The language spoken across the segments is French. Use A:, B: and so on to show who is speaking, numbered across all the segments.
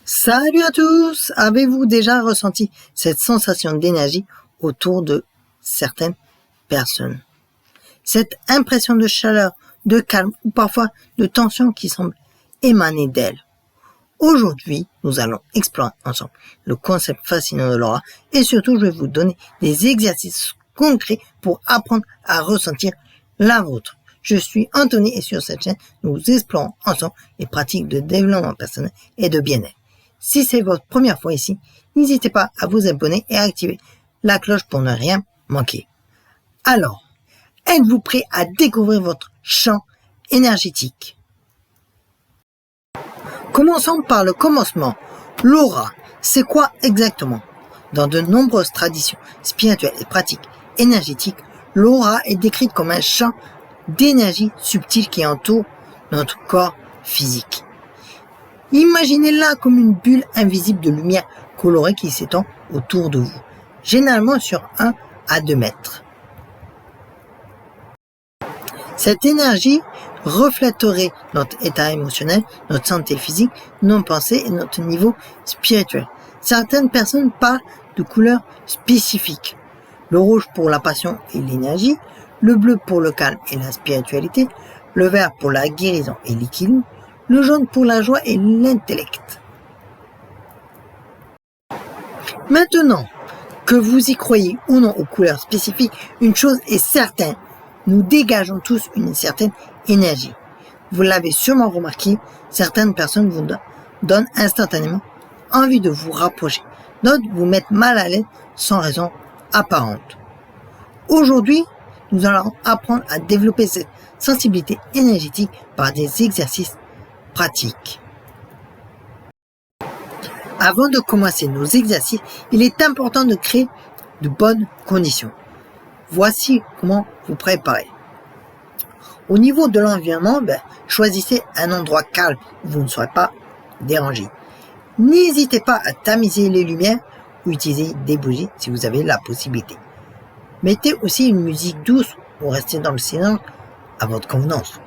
A: Salut à tous! Avez-vous déjà ressenti cette sensation d'énergie autour de certaines personnes? Cette impression de chaleur, de calme ou parfois de tension qui semble émaner d'elles. Aujourd'hui, nous allons explorer ensemble le concept fascinant de l'aura et surtout je vais vous donner des exercices concrets pour apprendre à ressentir la vôtre. Je suis Anthony et sur cette chaîne, nous explorons ensemble les pratiques de développement personnel et de bien-être. Si c'est votre première fois ici, n'hésitez pas à vous abonner et à activer la cloche pour ne rien manquer. Alors, êtes-vous prêt à découvrir votre champ énergétique? Commençons par le commencement. L'aura, c'est quoi exactement? Dans de nombreuses traditions spirituelles et pratiques énergétiques, l'aura est décrite comme un champ d'énergie subtile qui entoure notre corps physique. Imaginez-la comme une bulle invisible de lumière colorée qui s'étend autour de vous, généralement sur 1 à 2 mètres. Cette énergie reflèterait notre état émotionnel, notre santé physique, nos pensées et notre niveau spirituel. Certaines personnes parlent de couleurs spécifiques. Le rouge pour la passion et l'énergie, le bleu pour le calme et la spiritualité, le vert pour la guérison et l'équilibre, le jaune pour la joie et l'intellect. Maintenant, que vous y croyez ou non aux couleurs spécifiques, une chose est certaine, nous dégageons tous une certaine énergie. Vous l'avez sûrement remarqué, certaines personnes vous donnent instantanément envie de vous rapprocher, d'autres vous mettent mal à l'aise sans raison apparente. Aujourd'hui, nous allons apprendre à développer cette sensibilité énergétique par des exercices pratiques. Avant de commencer nos exercices, il est important de créer de bonnes conditions. Voici comment vous préparer. Au niveau de l'environnement, choisissez un endroit calme où vous ne serez pas dérangé. N'hésitez pas à tamiser les lumières ou utiliser des bougies si vous avez la possibilité. Mettez aussi une musique douce ou restez dans le silence à votre convenance.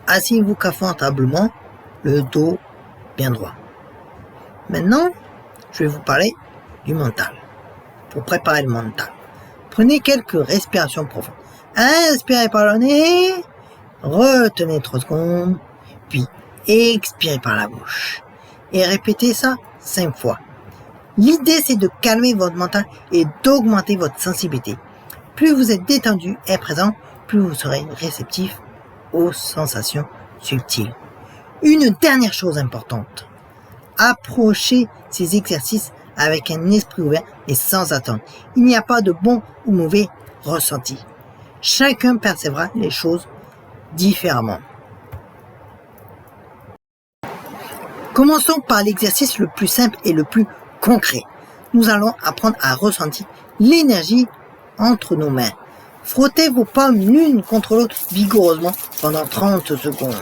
A: Asseyez-vous confortablement, le dos bien droit. Maintenant, je vais vous parler du mental. Pour préparer le mental, prenez quelques respirations profondes. Inspirez par le nez, retenez 3 secondes, puis expirez par la bouche. Et répétez ça 5 fois. L'idée, c'est de calmer votre mental et d'augmenter votre sensibilité. Plus vous êtes détendu et présent, plus vous serez réceptif aux sensations subtiles. Une dernière chose importante. Approchez ces exercices avec un esprit ouvert et sans attendre. Il n'y a pas de bon ou mauvais ressenti. Chacun percevra les choses différemment. Commençons par l'exercice le plus simple et le plus concret. Nous allons apprendre à ressentir l'énergie entre nos mains. Frottez vos palmes l'une contre l'autre vigoureusement pendant 30 secondes.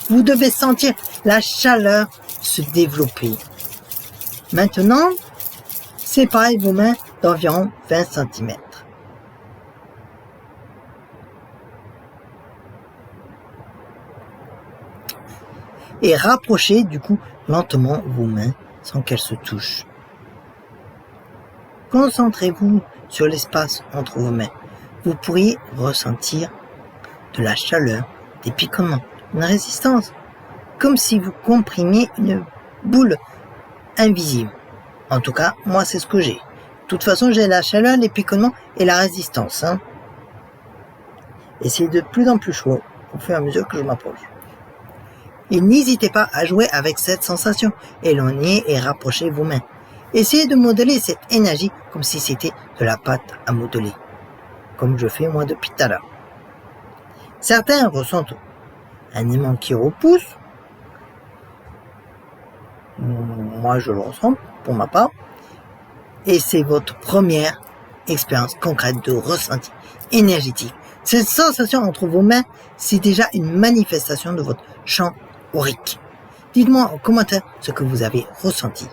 A: Vous devez sentir la chaleur se développer. Maintenant, séparez vos mains d'environ 20 cm. Et rapprochez du coup lentement vos mains sans qu'elles se touchent. Concentrez-vous sur l'espace entre vos mains. Vous pourriez ressentir de la chaleur, des picotements, une résistance, comme si vous comprimiez une boule invisible. En tout cas, moi c'est ce que j'ai. De toute façon, j'ai la chaleur, les picotements et la résistance. Et c'est de plus en plus chaud au fur et à mesure que je m'approche. Et n'hésitez pas à jouer avec cette sensation. Éloignez et rapprochez vos mains. Essayez de modeler cette énergie comme si c'était de la pâte à modeler, comme je fais moi depuis tout à l'heure. Certains ressentent un aimant qui repousse. Moi, je le ressens pour ma part. Et c'est votre première expérience concrète de ressenti énergétique. Cette sensation entre vos mains, c'est déjà une manifestation de votre champ aurique. Dites-moi en commentaire ce que vous avez ressenti.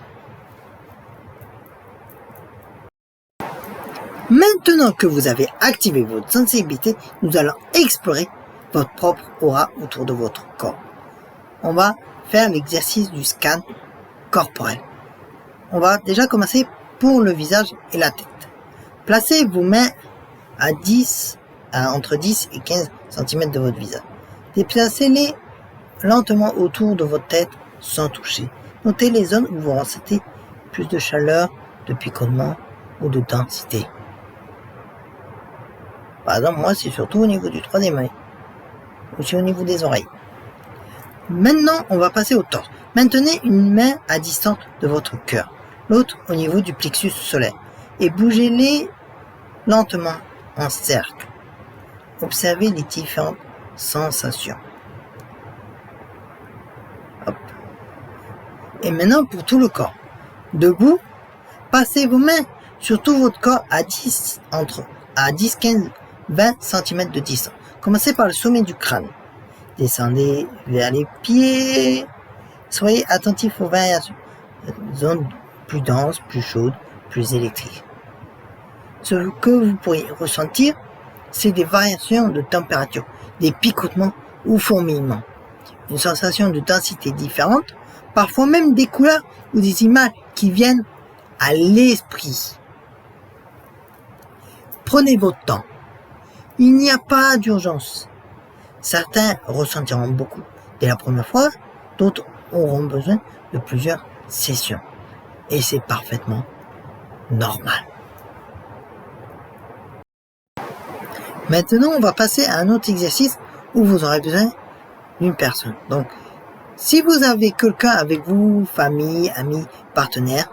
A: Maintenant que vous avez activé votre sensibilité, nous allons explorer votre propre aura autour de votre corps. on va faire l'exercice du scan corporel. On va déjà commencer pour le visage et la tête. Placez vos mains entre 10 et 15 cm de votre visage. Déplacez-les lentement autour de votre tête sans toucher. Notez les zones où vous ressentez plus de chaleur, de picotement ou de densité. Par exemple, moi, c'est surtout au niveau du troisième œil, aussi au niveau des oreilles. Maintenant, on va passer au torse. Maintenez une main à distance de votre cœur, l'autre au niveau du plexus solaire, et bougez-les lentement en cercle. Observez les différentes sensations. Hop. Et maintenant, pour tout le corps. Debout, passez vos mains sur tout votre corps à 10, 15, 20 cm de distance. Commencez par le sommet du crâne. Descendez vers les pieds. Soyez attentif aux variations. Zone plus dense, plus chaude, plus électrique. Ce que vous pourriez ressentir, c'est des variations de température, des picotements ou fourmillements. Une sensation de densité différente, parfois même des couleurs ou des images qui viennent à l'esprit. Prenez votre temps. Il n'y a pas d'urgence. Certains ressentiront beaucoup dès la première fois, d'autres auront besoin de plusieurs sessions. Et c'est parfaitement normal. Maintenant, on va passer à un autre exercice où vous aurez besoin d'une personne. Donc, si vous avez quelqu'un avec vous, famille, amis, partenaire,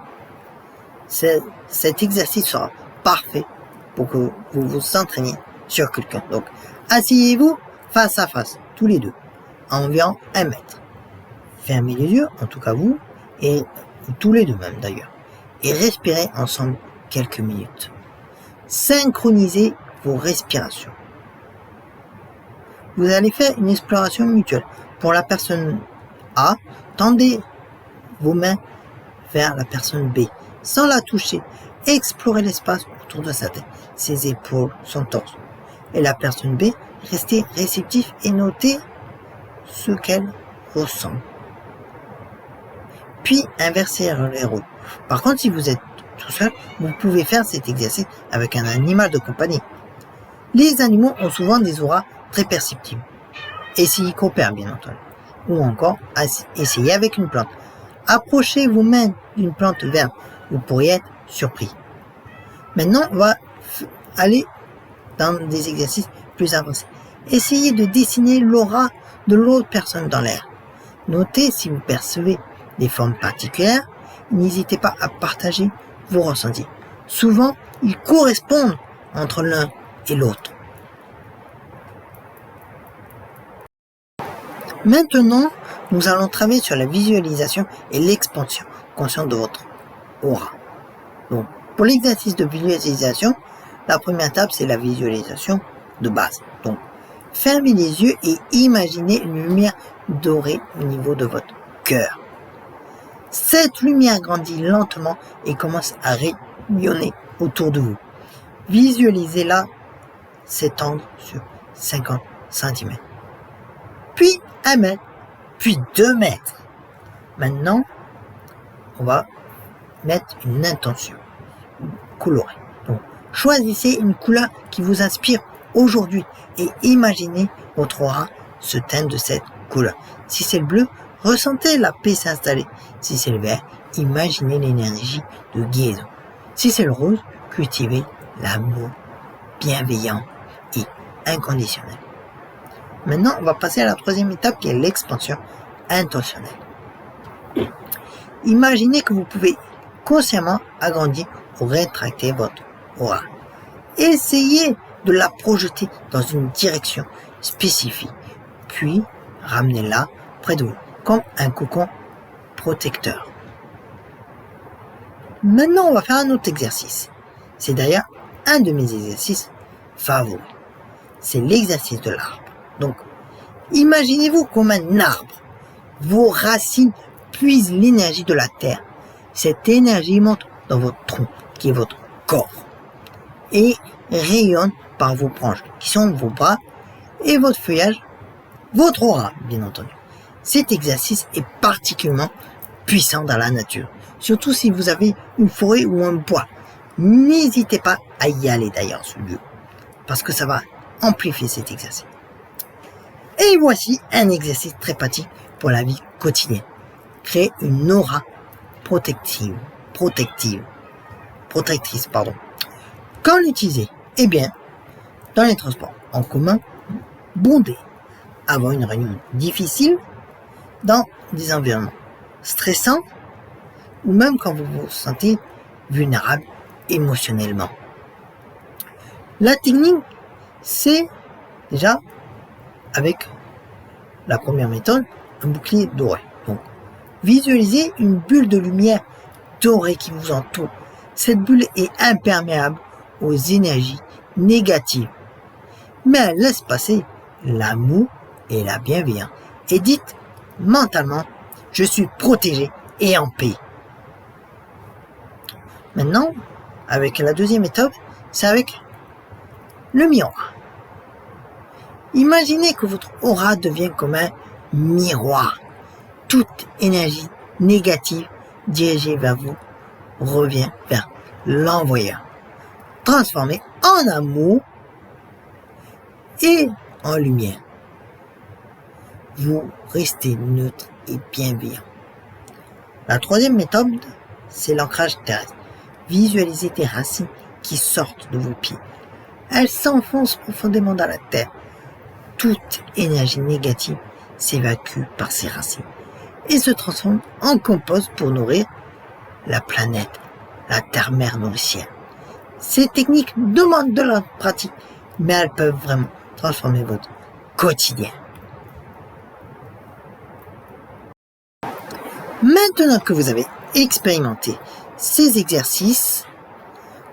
A: cet exercice sera parfait pour que vous vous entraîniez sur quelqu'un. Donc, asseyez-vous face à face, tous les deux, à environ 1 mètre. Fermez les yeux, en tout cas vous, et tous les deux même d'ailleurs, et respirez ensemble quelques minutes. Synchronisez vos respirations. Vous allez faire une exploration mutuelle. Pour la personne A, tendez vos mains vers la personne B, sans la toucher. Explorez l'espace autour de sa tête, ses épaules, son torse. Et la personne B, restez réceptif et notez ce qu'elle ressent. Puis inversez les rôles. Par contre, si vous êtes tout seul, vous pouvez faire cet exercice avec un animal de compagnie. Les animaux ont souvent des auras très perceptibles. Et s'ils coopèrent, bien entendu. Ou encore, essayez avec une plante. Approchez vos mains d'une plante verte. Vous pourriez être surpris. Maintenant, on va aller dans des exercices plus avancés. Essayez de dessiner l'aura de l'autre personne dans l'air. Notez si vous percevez des formes particulières. N'hésitez pas à partager vos ressentis. Souvent, ils correspondent entre l'un et l'autre. Maintenant, nous allons travailler sur la visualisation et l'expansion consciente de votre aura. Donc, pour l'exercice de visualisation, la première étape, c'est la visualisation de base. Donc, fermez les yeux et imaginez une lumière dorée au niveau de votre cœur. Cette lumière grandit lentement et commence à rayonner autour de vous. Visualisez-la s'étendre sur 50 cm. Puis 1 mètre, puis 2 mètres. Maintenant, on va mettre une intention colorée. Donc, choisissez une couleur qui vous inspire aujourd'hui et imaginez votre aura se teindre de cette couleur. Si c'est le bleu, ressentez la paix s'installer. Si c'est le vert, imaginez l'énergie de guérison. Si c'est le rose, cultivez l'amour bienveillant et inconditionnel. Maintenant, on va passer à la troisième étape qui est l'expansion intentionnelle. Imaginez que vous pouvez consciemment agrandir ou rétracter votre aura. Essayez de la projeter dans une direction spécifique, puis ramenez-la près de vous, comme un cocon protecteur. Maintenant, on va faire un autre exercice. C'est d'ailleurs un de mes exercices favoris. C'est l'exercice de l'arbre. Donc, imaginez-vous comme un arbre. Vos racines puisent l'énergie de la terre. Cette énergie monte dans votre tronc, qui est votre corps, et rayonne par vos branches, qui sont vos bras, et votre feuillage, votre aura, bien entendu. Cet exercice est particulièrement puissant dans la nature, surtout si vous avez une forêt ou un bois. N'hésitez pas à y aller d'ailleurs ce lieu, parce que ça va amplifier cet exercice. Et voici un exercice très pratique pour la vie quotidienne. Créer une aura protectrice. Quand l'utiliser? Eh bien, dans les transports en commun, bondés, avoir une réunion difficile, dans des environnements stressants, ou même quand vous vous sentez vulnérable émotionnellement. La technique, c'est déjà, avec la première méthode, un bouclier doré. Donc, visualisez une bulle de lumière dorée qui vous entoure. Cette bulle est imperméable aux énergies négatives, mais elle laisse passer l'amour et la bienveillance. Et dites mentalement, je suis protégé et en paix. Maintenant, avec la deuxième méthode, c'est avec le miroir. Imaginez que votre aura devient comme un miroir. Toute énergie négative dirigée vers vous revient vers l'envoyeur. Transformée en amour et en lumière. Vous restez neutre et bienveillant. La troisième méthode, c'est l'ancrage terrestre. Visualisez des racines qui sortent de vos pieds. Elles s'enfoncent profondément dans la terre. Toute énergie négative s'évacue par ces racines et se transforme en compost pour nourrir la planète, la terre-mère nourricière. Ces techniques demandent de la pratique, mais elles peuvent vraiment transformer votre quotidien. Maintenant que vous avez expérimenté ces exercices,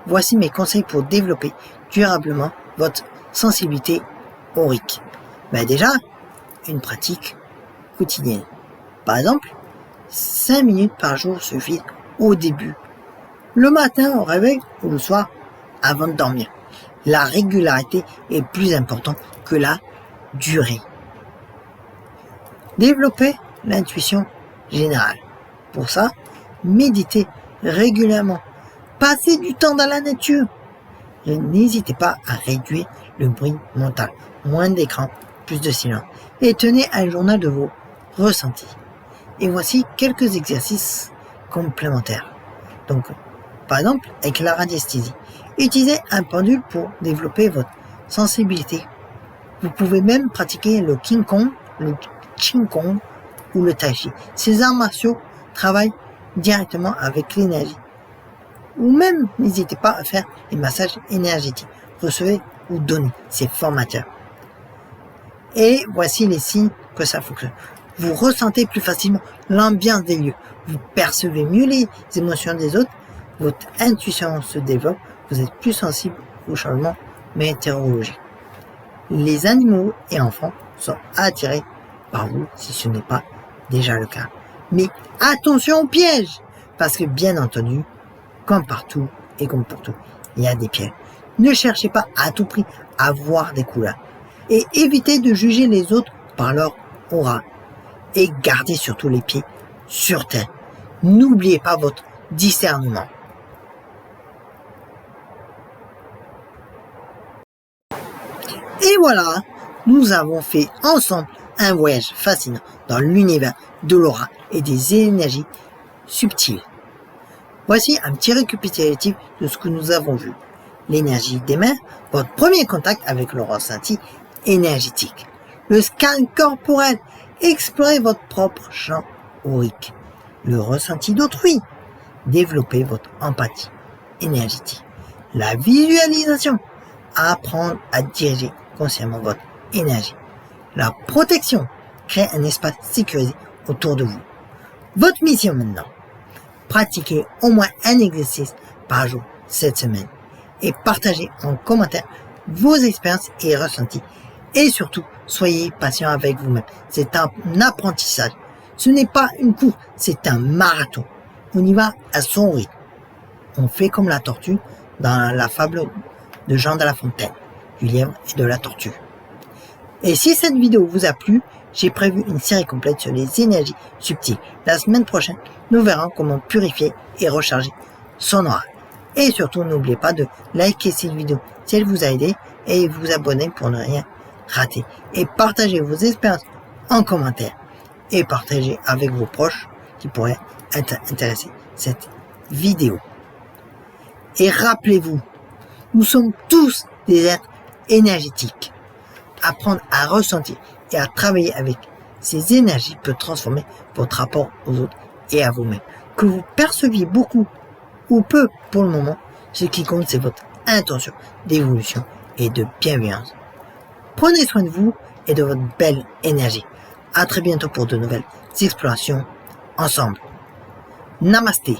A: voici mes conseils pour développer durablement votre sensibilité aurique. Déjà, une pratique quotidienne. Par exemple, 5 minutes par jour suffit au début. Le matin au réveil ou le soir avant de dormir. La régularité est plus importante que la durée. Développez l'intuition générale. Pour ça, méditez régulièrement. Passez du temps dans la nature. Et n'hésitez pas à réduire le bruit mental. Moins d'écran, plus de silence. Et tenez un journal de vos ressentis. Et voici quelques exercices complémentaires. Donc, par exemple, avec la radiesthésie. Utilisez un pendule pour développer votre sensibilité. Vous pouvez même pratiquer le King Kong, le Ching Kong ou le Tai Chi. Ces arts martiaux travaillent directement avec l'énergie. Ou même, n'hésitez pas à faire des massages énergétiques. Recevez ou donnez, c'est formateur. Et voici les signes que ça fonctionne. Vous ressentez plus facilement l'ambiance des lieux. Vous percevez mieux les émotions des autres. Votre intuition se développe. Vous êtes plus sensible aux changements météorologiques. Les animaux et enfants sont attirés par vous si ce n'est pas déjà le cas. Mais attention aux pièges, parce que bien entendu, comme partout et comme pour tout, il y a des pièges. Ne cherchez pas à tout prix à voir des couleurs et évitez de juger les autres par leur aura et gardez surtout les pieds sur terre. N'oubliez pas votre discernement. Et voilà, nous avons fait ensemble un voyage fascinant dans l'univers de l'aura et des énergies subtiles. Voici un petit récapitulatif de ce que nous avons vu. L'énergie des mains, votre premier contact avec le ressenti énergétique. Le scan corporel, explorez votre propre champ aurique. Le ressenti d'autrui, développez votre empathie énergétique. La visualisation, apprendre à diriger consciemment votre énergie. La protection, créer un espace sécurisé autour de vous. Votre mission maintenant, pratiquez au moins un exercice par jour cette semaine et partagez en commentaire vos expériences et ressentis. Et surtout, soyez patient avec vous-même. C'est un apprentissage. Ce n'est pas une course, c'est un marathon. On y va à son rythme. On fait comme la tortue dans la fable de Jean de La Fontaine, du lièvre et de la tortue. Et si cette vidéo vous a plu, j'ai prévu une série complète sur les énergies subtiles. La semaine prochaine, nous verrons comment purifier et recharger son aura. Et surtout, n'oubliez pas de liker cette vidéo si elle vous a aidé et vous abonner pour ne rien rater. Et partagez vos expériences en commentaire et partagez avec vos proches qui pourraient être intéressés cette vidéo. Et rappelez-vous, nous sommes tous des êtres énergétiques. Apprendre à ressentir et à travailler avec ces énergies peut transformer votre rapport aux autres et à vous-même. Que vous perceviez beaucoup ou peu pour le moment, ce qui compte c'est votre intention d'évolution et de bienveillance. Prenez soin de vous et de votre belle énergie. À très bientôt pour de nouvelles explorations ensemble. Namasté.